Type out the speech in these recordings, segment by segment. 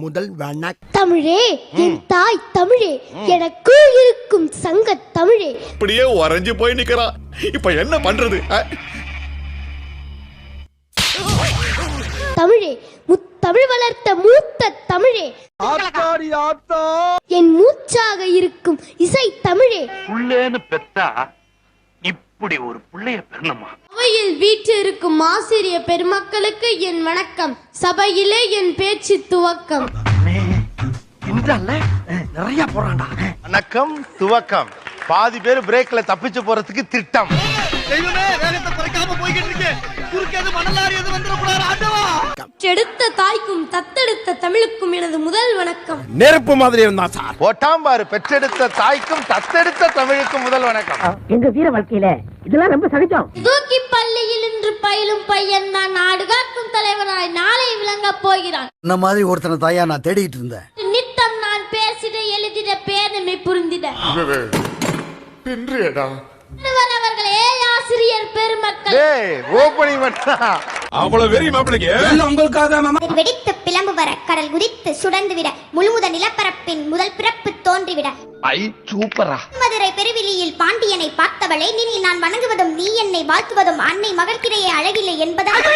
முதல் வணக்கம் தமிழே, என் தாய் தமிழே, எனக்கு இருக்கும் சங்க தமிழே. அப்படியே உறைஞ்சு போய் நிக்கிறான். இப்ப என்ன பண்றது? தமிழே, முத்தமிழ் வளர்த்த மூத்த தமிழே, என் மூச்சாக இருக்கும் இசை தமிழே. புள்ளேன்னு பெத்தா இப்படி ஒரு புள்ளைய பெறணுமா? சபையில் வீற்றிருக்கும் ஆசிரிய பெருமக்களுக்கு என் வணக்கம். சபையிலே என் பேச்சு துவக்கம். நிறைய போறான்டா. வணக்கம் துவக்கம். பாதி பேர் பிரேக்ல தப்பிச்சு போறதுக்கு திட்டம். எடுத்த தாய்க்கும் தத்தெடுத்த தமிழுக்கும் எனது முதல் வணக்கம். நெருப்பு மாதிரி இருந்தா சார். ஓட்டாம்பாரு பெற்றெடுத்த தாய்க்கும் தத்தெடுத்த தமிழுக்கும் முதல் வணக்கம். எங்க வீர வாழ்க்கையில இதெல்லாம் ரொம்ப சகஜம். தூக்கி பள்ளியில் இன்று பயிலும் பையன் தான் நாடு காக்கும் தலைவனாய் நாளை விளங்க போகிறான். இந்த மாதிரி ஒருத்தனை தாயா நான் தேடிட்டு இருந்தேன். நித்தம் நான் பேசிட எழுதிட பேதமை புரிந்திட. அவர்களே ஆசிரியர் பெருமக்கள், ஓபனிங் மட்டும் அவ்வளவு வெறி மாப்பிளைக்கு வெடித்து பிளம்பு வர கடல் குதித்து சுடர்ந்து விட முழுமுத நிலப்பரப்பின் முதல் பிறப்பு தோன்றிவிட. சூப்பரா. மதுரை பெருவிலியில் பாண்டியனை பார்த்தவளே, நீ நான் வணங்குவதும் நீ என்னை வாழ்த்துவதும் அன்னை மகள்கிடையே அழகில்லை என்பதால்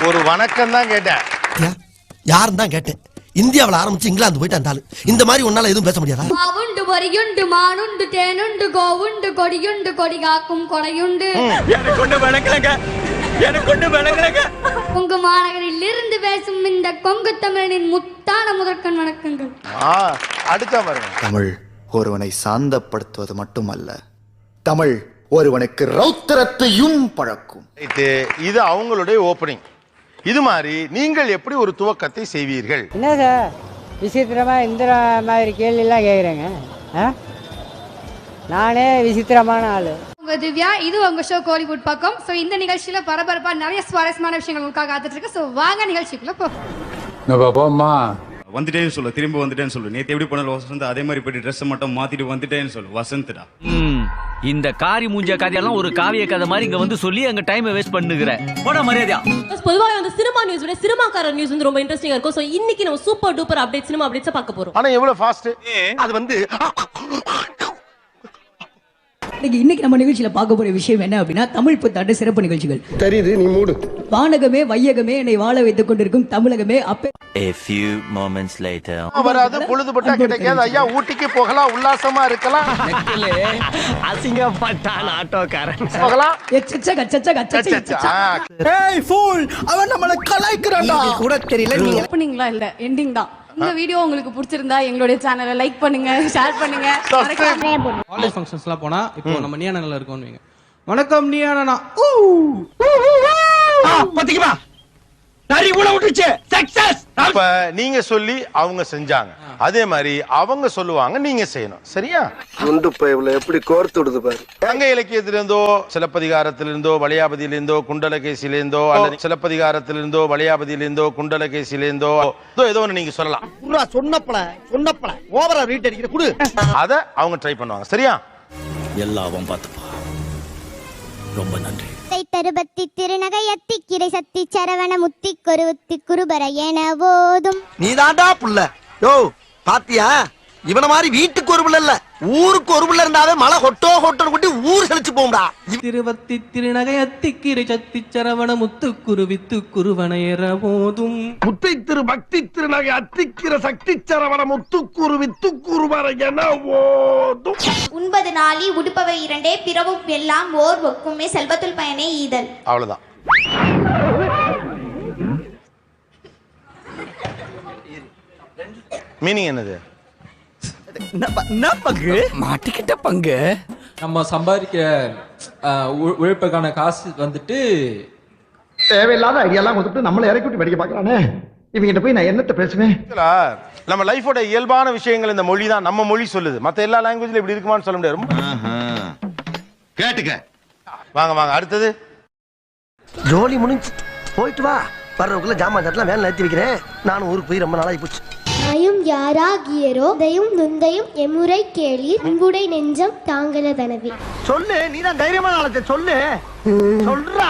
ஒரு வணக்கம் தான் கேட்டேன். யாரும் தான் கேட்டேன். இந்தியாவில் ஆரம்பிச்சு இங்கிலாந்து போயிட்டு இருந்தாலும் இந்த மாதிரி ஒன்னால எதுவும் பேச முடியாதா? மாவுண்டு வரியுண்டு மானுண்டு தேனுண்டு கோவுண்டு கொடியுண்டு கொடி காக்கும் கொடையுண்டு. கொங்கு மாநகரில் இருந்து பேசும் இந்த கொங்கு தமிழனின் முத்தான முதற்கண் வணக்கங்கள். அடுத்த பாருங்க. தமிழ் ஒருவனை சாந்தப்படுத்துவது மட்டுமல்ல, தமிழ் ஒருவனுக்கு ரௌத்திரத்தையும் பழக்கும். இது அவங்களுடைய ஓபனிங். இது மாதிரி நீங்கள் எப்படி ஒரு துவக்கத்தை செய்வீர்கள்? என்ன சார் விசித்திரமா இந்த மாதிரி கேள்வி எல்லாம் கேக்குறேங்க? நானே விசித்திரமான ஆளு. உங்க திவ்யா, இது உங்க ஷோ கோலிவுட் பக்கம். சோ இந்த நிகழ்ச்சியில பரபரப்பா நிறைய சுவாரஸ்யமான விஷயங்கள் உங்களுக்காக காத்துட்டு இருக்கு. சோ வாங்க நிகழ்ச்சிக்குள்ள போமா. வந்துட்டேன்னு சொல்லு, திரும்ப வந்துட்டேன்னு சொல்லு. நேத்து எப்படி பண்ணல வசந்த், அதே மாதிரி போயிட்டு ட்ரெஸ் மட்டும் மாத்திட்டு வந்துட்டேன்னு சொல்லு. வசந்த்டா, இந்த காரி மூஞ்ச கதையெல்லாம் ஒரு காவிய கதை மாதிரி இங்க வந்து சொல்லி அங்க டைம் வேஸ்ட் பண்ணுகிற போட மரியாதையா. பொதுவாக வந்து சினிமா நியூஸ் விட சினிமாக்காரர் நியூஸ் வந்து ரொம்ப இன்ட்ரெஸ்டிங்கா இருக்கும். சோ இன்னைக்கு நம்ம super duper update cinema updates பார்க்க போறோம். ஆனா எவ்வளவு ஃபாஸ்ட் அது வந்து இன்னைக்கு நம்ம நிகழ்ச்சியில பார்க்க போற விஷயம் என்ன அப்படின்னா, தமிழ் புத்தாண்டு சிறப்பு நிகழ்ச்சிகள். தெரியுது, நீ மூடு. வானகமே வையகமே என்னை வாழ வைத்துக் கொண்டிருக்கும் தமிழகமே. A few moments later. வராது, பொழுதுபட்டா கிடைக்காது. ஐயா ஊட்டிக்கு போகலாம், உல்லாசமா இருக்கலாம். அசிங்கப்பட்டான் ஆட்டோக்காரன். போகலாம். ஏய் ஃபூல், அவன் நம்மள கலாய்க்கறான்டா. கூட தெரியல. நீ ஓபனிங்லாம் இல்ல, எண்டிங் தான். இந்த வீடியோ உங்களுக்கு பிடிச்சிருந்தா எங்களுடைய சேனலை லைக் பண்ணுங்க, ஷேர் பண்ணுங்க. காலேஜ் ஃபங்க்ஷன்ஸ்லாம் போனா இப்போ நம்ம நியானல இருக்கோம்னு வைங்க. வணக்கம் நியானனா. பாத்தீங்களா? நரி கூட விட்டுச்சு. சக்சஸ். இப்ப நீங்க சொல்லி அவங்க செஞ்சாங்க, அதே மாதிரி அவங்க சொல்லுவாங்க, நீங்க செய்யணும். சரியா? குண்டு பைப்ல எப்படி கோர்த்து விடுது பாரு. சங்க இலக்கியத்திலிருந்தோ சிலப்பதிகாரத்திலிருந்தோ வளையாபதியிலிருந்தோ குண்டலகேசியிலிருந்தோ அல்லது சிலப்பதிகாரத்திலிருந்தோ வளையாபதியிலிருந்தோ குண்டலகேசியிலிருந்தோ ஏதோ ஒண்ணு நீங்க சொல்லலாம். சொன்னப்பல ஓவரா ரீட் அடிக்கிற குடு. அத அவங்க ட்ரை பண்ணுவாங்க. சரியா? எல்லாவும் பார்த்துப்பா. ரொம்ப நன்றி. தருபத்தி திருநகையத்தி கிரை சத்தி சரவண முத்தி கொருவுத்தி குருபர என போதும். நீதாண்டா புள்ள. யோ பாத்தியா, இவன மாதிரி வீட்டுக்கு ஒரு புள்ள இல்ல, ஊருக்கு ஒரு புள்ள இருந்தாவே மழை ஹொட்டோ ஹொட்டோன்னு கொட்டி ஊர் செழிச்சு போகும்டா. திருவத்தி திருநகை அத்திக்கிரை சத்தி சரவண முத்து குருவித்து குருவன எற போதும். முத்தை திரு பக்தி திருநகை அத்திக்கிற சக்தி சரவண முத்துக்குரு வித்துக்குரு வர என ஓதும். உண்பது நாளி உடுப்பவை இரண்டே பிறவும் எல்லாம் ஓர் ஒக்குமே செல்வத்துள் பயனே ஈதல். அவ்வளவுதான். மீனிங் என்னது? பங்கு மாட்டிக்கிட்ட பங்கு. நம்ம சம்பாதிக்கிற உழைப்புக்கான காசு வந்துட்டு தேவையில்லாத ஐடியாலாம் கொடுத்துட்டு நம்மளை இறக்கி விட்டு படிக்க பாக்குறானே. இவங்கிட்ட போய் நான் என்னத்த பேசுவேன்? நம்ம லைஃபோட இயல்பான விஷயங்கள் இந்த மொழி தான். நம்ம மொழி சொல்லுது. மத்த எல்லா லாங்குவேஜ்ல இப்படி இருக்குமான்னு சொல்ல முடியாது. கேட்டுக்க. வாங்க வாங்க, அடுத்தது. ஜோலி முடிஞ்சு போயிட்டு வா. வர்றதுக்குள்ள ஜாமான் சட்டெல்லாம் வேலை நிறுத்தி வைக்கிறேன். நானும் ஊருக்கு போய் ரொம்ப நாளாகி போச்சு. தாயும் யாராகியரோ தயும் நுந்தையும் எமுறை கேளீர் உங்குடை நெஞ்சம் தாங்களதனவே. சொல்லு, நீதான் தைரியமான ஆளத்தை சொல்லு. சொல்றா.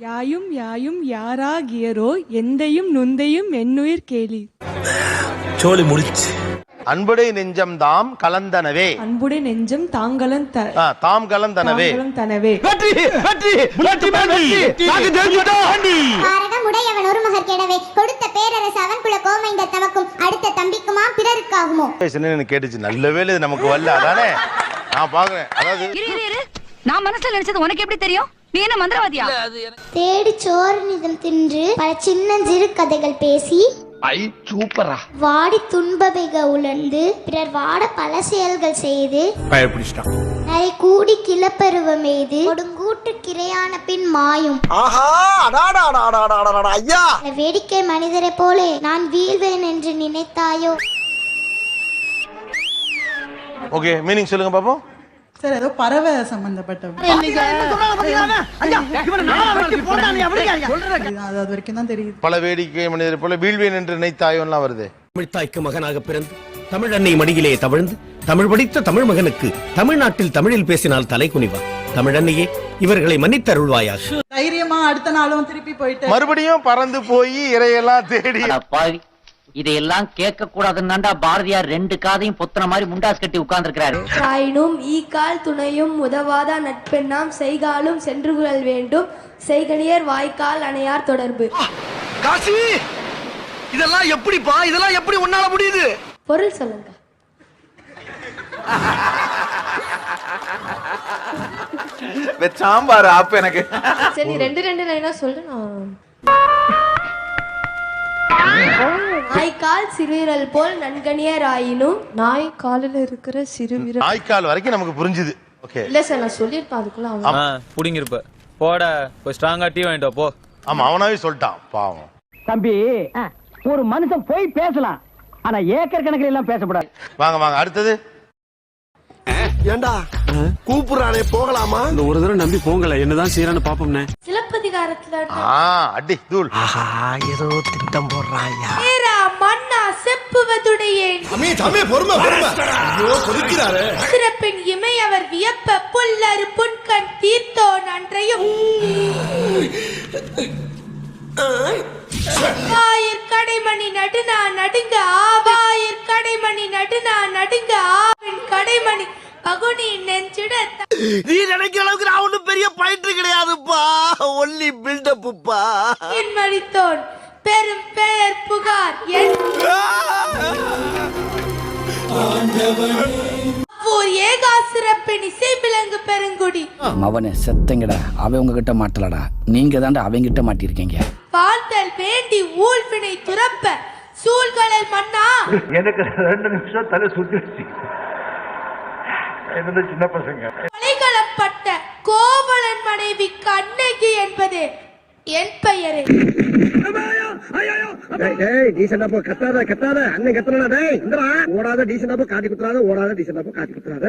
யாயும் யாயும் யாராகியரோ எந்தையும் நுந்தையும் என்னுயிர் கேளி. சோலி முடிச்சு. அன்புடை நெஞ்சம் தாம் கலந்தனவே. அன்புடைய நெஞ்சம் தாங்களும் தாம் கலந்தனவே. தனவே. உடையவன் ஒரு மகர் கெடவே கொடுத்த பேரரசு அவன் குல கோமைந்த தமக்கும் அடுத்த தம்பிக்குமா பிறருக்காகுமோ. கேட்டுச்சு, நல்ல வேலை இது நமக்கு வரல. அதானே நான் பாக்குறேன். அதாவது நான் மனசுல நினைச்சது உனக்கு எப்படி தெரியும்? நீ என்ன மந்திரவாதியா? தேடி சோறு நிதம் தின்று பல சின்னஞ்சிறு கதைகள் பேசி சூப்பரா வாடி துன்பபைக உழந்து பிறர் வாட பல செயல்கள் செய்து நிறைய கூடி கிளப்பருவம் எய்து கொடுங்கூட்டு கிரையான பின் மாயும். ஆஹா, ஐயா வேடிக்கை மனிதரை போலே நான் வீழ்வேன் என்று நினைத்தாயோ. ஓகே, மீனிங் சொல்லுங்க பாப்போம். சார் ஏதோ பறவை சம்பந்தப்பட்ட அது வரைக்கும் தான் தெரியுது. பல வேடிக்கை மனிதரை போல வீழ்வேன் என்று நினைத்தாயோலாம் வருது. தமிழ் தாய்க்கு மகனாக பிறந்து தமிழ் அன்னை மடியிலே தவழ்ந்து தமிழ் படித்த தமிழ் மகனுக்கு தமிழ்நாட்டில் தமிழில் பேசினால் தலை குனிவா. தமிழ் அன்னையே இவர்களை மன்னித்தருள்வாயா. தைரியமா அடுத்த நாளும் திருப்பி போயிட்டு மறுபடியும் பறந்து போய் இறையெல்லாம் தேடி. இதையெல்லாம் கேட்க கூடாதுன்னாண்டா பாரதியார் 2 காதையும் பொத்தன மாதிரி முண்டாஸ் கட்டி உட்கார்ந்து இருக்கிறாரு. தாயினும் ஈக்கால் துணையும் உதவாத நட்பெண்ணாம் செய்காலும் சென்றுகுழல் வேண்டும் செய்கணியர் வாய்க்கால் அணையார் தொடர்பு. காசி, இதெல்லாம் எப்படிப்பா? இதெல்லாம் எப்படி உன்னால முடியுது? பொருள் சொல்லுங்க. சாம்பார் ஆப் எனக்கு. சரி, 2 லைனா சொல்லு. நாய்க்கால் சிறுவிரல் போல் நன்கணியர் ஆயினும் நாய் காலில் இருக்கிற சிறுவிரல். நாய்க்கால் வரைக்கும் நமக்கு புரிஞ்சுது. ஓகே, இல்ல சார், நான் சொல்லிருப்பேன். அதுக்குள்ள புடிங்கிருப்ப போட போய் ஸ்ட்ராங்கா டீ வாங்கிட்டு போ. ஆமா, அவனாவே சொல்லிட்டான் பாவம். தம்பி, ஒரு மனுஷன் போய் பேசலாம், ஆனா ஏக்கர் கணக்கில் எல்லாம் பேசக்கூடாது. வாங்க வாங்க, அடுத்தது. ஏண்டா கூப்பிடுறானே, போகலாமா? இந்த ஒரு தடவை நம்பி போங்கல, என்னதான் செய்யறான்னு பாப்போம்னே. சிலப்பதிகாரத்துல அடி தூள். ஆஹா, ஏதோ திட்டம் போடுறாயா. மன்னா செப்புவதுடையே சிறப்பின் இமை அவர் வியப்ப புல்லரு புன்கண் தீர்த்தோ நன்றையும் ஆயிர் கடைமணி நடுநா நடுங்க ஆவாயிர் கடைமணி நடுநா நடுங்க ஆவின் கடைமணி பகுனி நெஞ்சிட. நீ நினைக்கிற அளவுக்கு நான் ஒண்ணும் பெரிய பயிற்று கிடையாதுப்பா, ஒன்லி பில்டப்புப்பா. என் மடித்தோன் பெரும் பெயர் புகார் ஏகா சிறப்பின் இசை விலங்கு பெருங்குடி. அவனை செத்தங்கடா, அவன் உங்ககிட்ட மாட்டலடா, நீங்க தாண்டா அவங்கிட்ட மாட்டிருக்கீங்க. வாழ்த்தல் வேண்டி ஊழ்வினை துறப்ப சூழ்களல் மன்னா. எனக்கு 2 நிமிஷம் தலை சுத்திருச்சு. என்னது சின்ன பசங்க. கொலைகளப்பட்ட கோவலன் மனைவி கண்ணகி என்பது என் பெயரே. கத்தாத அண்ணன் கத்தனா ஓடாத டீசெண்டா காட்டி குத்துறாத, ஓடாத டீசெண்டா காட்டி குத்துறாத.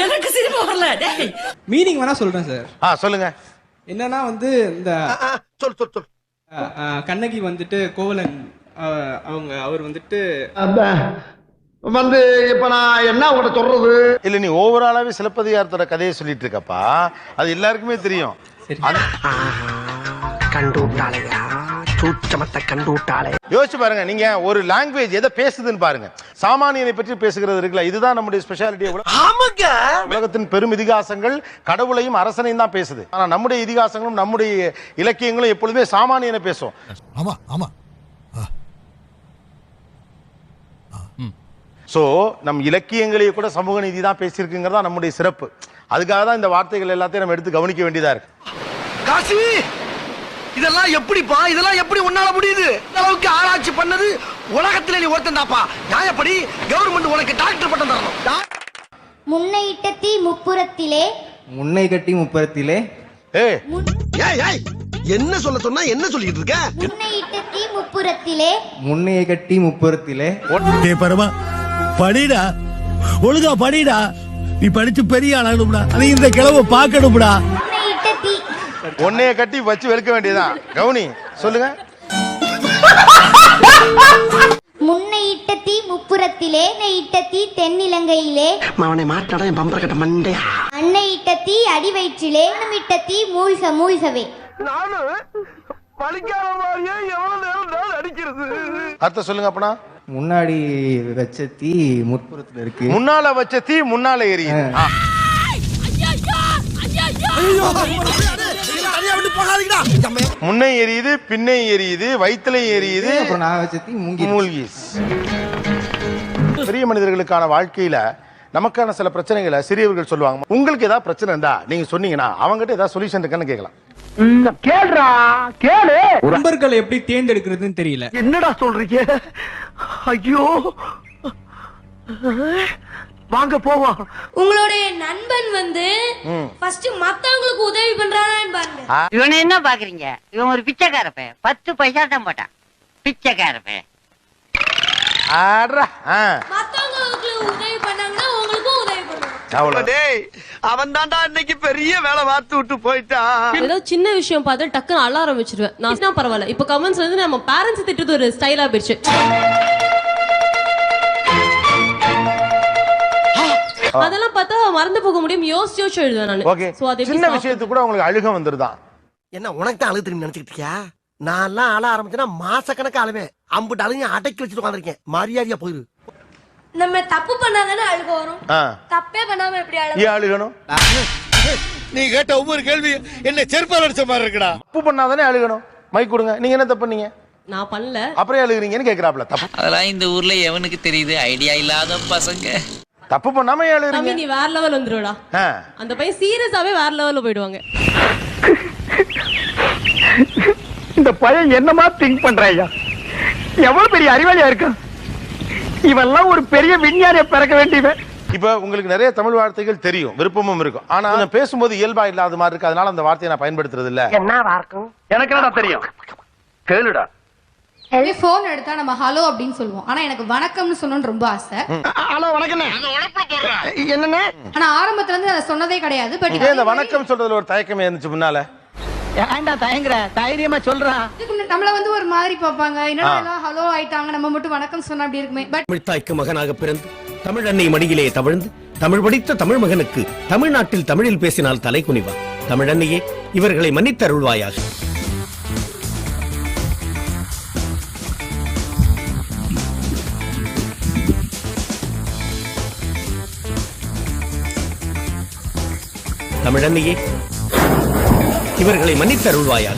எனக்கு சிரிப்பு வரல. மீனிங் வேணா சொல்றேன் சார். சொல்லுங்க. என்னன்னா வந்து இந்த சொல் கண்ணகி வந்துட்டு கோவலன் அவர் வந்துட்டு வந்து இப்ப நான் என்ன உங்கள்கிட்ட சொல்றது இல்ல, நீ ஓவராலாவே சிலப்பதிகாரத்தோட கதையை சொல்லிட்டு இருக்கப்பா, அது எல்லாருக்குமே தெரியும். கண்டு விட்டாளையா, சூட்சமத்தை கண்டு விட்டாளே. யோசிச்சு பாருங்க, நீங்க ஒரு லாங்குவேஜ் எதை பேசுதுன்னு பாருங்க. சாமானியனை பற்றி பேசுகிறது இருக்குல்ல, இதுதான் நம்முடைய ஸ்பெஷாலிட்டி. உலகத்தின் பெரும் இதிகாசங்கள் கடவுளையும் அரசனையும் தான் பேசுது. ஆனா நம்முடைய இதிகாசங்களும் நம்முடைய இலக்கியங்களும் எப்பொழுதுமே சாமானியனை பேசும். ஆமா ஆமா. சோ நம் இலக்கியங்களையே கூட சமூக நீதி தான் பேசியிருக்குங்கிறதா நம்முடைய சிறப்பு. அதுக்காக தான் இந்த வார்த்தைகள் எல்லாத்தையும் நம்ம எடுத்து கவனிக்க வேண்டியதா இருக்கு. காசி, இதெல்லாம் எப்படிப்பா? இதெல்லாம் எப்படி உன்னால முடியுது? அளவுக்கு ஆராய்ச்சி பண்ணது உலகத்துல நீ ஒருத்தன் தாப்பா. நியாயப்படி கவர்மெண்ட் உனக்கு டாக்டர் பட்டம் தரணும். முன்னையிட்ட தீ முப்புறத்திலே, முன்னை கட்டி முப்புறத்திலே. ஏய் என்ன சொல்ல சொன்னா என்ன சொல்லிட்டு இருக்க? முன்னையிட்ட தீ முப்புறத்திலே, முன்னையை கட்டி முப்புறத்திலே. பரமா படிடா, ஒழுங்கா படிடா. நீ படிச்சு பெரிய ஆளாகணும்டா, நீ இந்த கிழவை பார்க்கணும்டா. முன்னையிட்ட தீ ஒன்னைய கட்டி வச்சு வெளுக்க வேண்டியதான். கவுனி சொல்லுங்க. முன்னையிட்ட தீ முப்புறத்திலே பருவத்திலே இட்ட தீ தென்னிலங்கையிலே அவனை மாட்டாடா என் பம்பர கட்ட மண்டையா. அன்னை இட்ட தீ அடி வயிற்றிலே இட்ட தீ மூழ்க மூழ்கவே. நானு பழிக்காத மாதிரியே எவ்வளவு நேரம் அடிக்கிறது. அர்த்தம் சொல்லுங்க அப்பனா. முன்னாடி வச்ச தீ முற்புறத்துல இருக்கு. முன்னால வச்ச தீ முன்னால எரியுது. முன்னை எரியுது, பின்னை எரியுது, வயிற்றுல எரியுது. அப்புறம் நான் வச்ச தீ மூழ்கி. பெரிய மனிதர்களுக்கான வாழ்க்கையில நமக்கான சில பிரச்சனைகளை சிறியவர்கள் சொல்லுவாங்க. உங்களுக்கு ஏதாவது பிரச்சனை இருந்தா நீங்க சொன்னீங்கன்னா அவங்ககிட்ட ஏதாவது சொல்யூஷன் இருக்கான்னு கேட்கலாம். கேளுடா கேளு. நண்பர்களை எப்படி தேர்ந்தெடுக்கிறதுன்னு தெரியல. என்னடா சொல்றீங்க? ஐயோ, வாங்க போவோம். உங்களுடைய நண்பன் வந்து ஃபர்ஸ்ட் மத்தவங்களுக்கு உதவி பண்றானான்னு பாருங்க. இவனை என்ன பாக்குறீங்க? இவன் ஒரு பிச்சைக்காரப்ப. 10 பைசா தான் போட்டான். பிச்சைக்காரப்ப. மத்தவங்களுக்கு உதவி பண்ணாங்கன்னா உங்களுக்கும் உதவி பண்ணுவாங்க. அவன் தான்டா இன்னைக்கு பெரிய வேலை பார்த்து விட்டு போயிட்டான். ஏதோ சின்ன விஷயம் பார்த்து டக்குன்னு அழ ஆரம்பிச்சிருவேன். நான் பரவாயில்ல. இப்ப கமெண்ட்ஸ் வந்து நம்ம பேரண்ட்ஸ் திட்டுறது ஒரு ஸ்டைலா போயிடுச்சு. அதெல்லாம் பார்த்தா மறந்து போக முடியும். யோசிச்சு எழுதுவேன் நான். ஓகே, சின்ன விஷயத்துக்கு கூட உங்களுக்கு அழுக வந்துருதான். என்ன உனக்கு தான் அழுகு தெரியும் நினைச்சிட்டு இருக்கியா? நான் எல்லாம் அழ ஆரம்பிச்சேன்னா மாசக்கணக்கு அழுவேன். அம்புட்டு அழுங்க அடக்கி வச்சுட்டு உட்காந்துருக்கேன். மரியாதையா போயிரு. நம்ம தப்பு பண்ணாதானே அழுக வரும். தப்பே பண்ணாம எப்படி அழுகணும்? நீ கேட்ட ஒவ்வொரு கேள்வி என்ன செருப்பால் அடிச்ச மாதிரி இருக்குடா. தப்பு பண்ணாதானே அழுகணும். மைக் கொடுங்க. நீங்க என்ன தப்பு பண்ணீங்க? நான் பண்ணல. அப்புறம் அழுகுறீங்கன்னு கேக்குறாப்ல. தப்பு அதெல்லாம் இந்த ஊர்ல எவனுக்கு தெரியுது? ஐடியா இல்லாத பசங்க. தப்பு பண்ணாம அழுகுறீங்க. நீ வேற லெவல் வந்துருடா. அந்த பையன் சீரியஸாவே வேற லெவல்ல போயிடுவாங்க. இந்த பையன் என்னமா திங்க் பண்றாயா? எவ்வளவு பெரிய அறிவாளியா இருக்கு. இவெல்லாம் ஒரு பெரிய விஞ்ஞானியை பிறக்க வேண்டியவன். இப்ப உங்களுக்கு நிறைய தமிழ் வார்த்தைகள் தெரியும், விருப்பமும் இருக்கும். ஆனா நான் பேசும்போது இயல்பா இல்லாத மாதிரி இருக்கு. அதனால அந்த வார்த்தையை நான் பயன்படுத்துறது இல்ல. என்ன வார்க்கும்? எனக்கு என்னடா தெரியும்? கேளுடா. போன் எடுத்தா நம்ம ஹலோ அப்படின்னு சொல்லுவோம். ஆனா எனக்கு வணக்கம்னு சொல்லணும்னு ரொம்ப ஆசை. ஹலோ வணக்கம். என்னன்னு ஆனா ஆரம்பத்துல இருந்து அதை சொன்னதே கிடையாது. பட் இந்த வணக்கம் சொல்றதுல ஒரு தயக்கமே இருந்துச்சு முன்னால. ஏன்டா தயங்குற? தைரியமா சொல்றா. நம்மள வந்து ஒரு மாதிரி பாப்பாங்க. என்னடா எல்லாம் ஹலோ ஆயிட்டாங்க, நம்ம மட்டும் வணக்கம் சொன்னா அப்படி இருக்குமே. பட் தமிழ் தாய்க்கு மகனாக பிறந்து தமிழ் அன்னை மடியிலே தவழ்ந்து தமிழ் படித்த தமிழ் மகனுக்கு தமிழ்நாட்டில் தமிழில் பேசினால் தலை குனிவா. தமிழ் அன்னையே இவர்களை மன்னித்தருள்வாயாக. தமிழ் அன்னையே இவர்களை மன்னித்தருள்வாயாக.